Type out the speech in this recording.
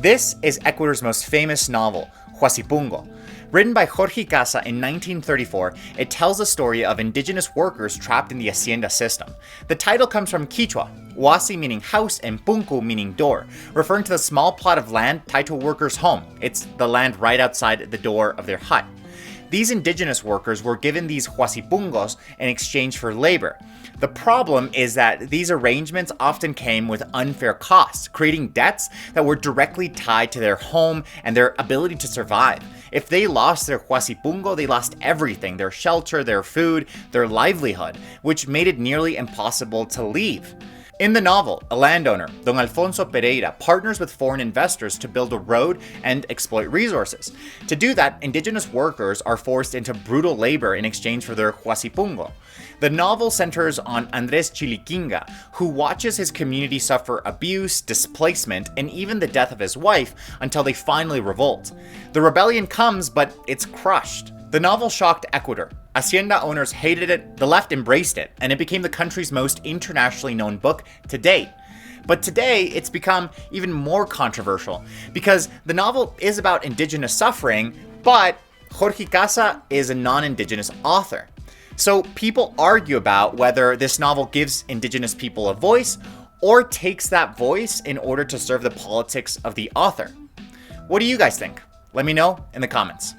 This is Ecuador's most famous novel, Huasipungo. Written by Jorge Casa in 1934, it tells the story of indigenous workers trapped in the hacienda system. The title comes from Quechua, Huasi meaning house and Punku meaning door, referring to the small plot of land tied to a worker's home. It's the land right outside the door of their hut. These indigenous workers were given these Huasipungos in exchange for labor. The problem is that these arrangements often came with unfair costs, creating debts that were directly tied to their home and their ability to survive. If they lost their Huasipungo, they lost everything: their shelter, their food, their livelihood, which made it nearly impossible to leave. In the novel, a landowner, Don Alfonso Pereira, partners with foreign investors to build a road and exploit resources. To do that, indigenous workers are forced into brutal labor in exchange for their Huasipungo. The novel centers on Andres Chiliquinga, who watches his community suffer abuse, displacement, and even the death of his wife until they finally revolt. The rebellion comes, but it's crushed. The novel shocked Ecuador. Hacienda owners hated it, the left embraced it, and it became the country's most internationally known book to date. But today, it's become even more controversial because the novel is about indigenous suffering, but Jorge Casa is a non-indigenous author. So people argue about whether this novel gives indigenous people a voice or takes that voice in order to serve the politics of the author. What do you guys think? Let me know in the comments.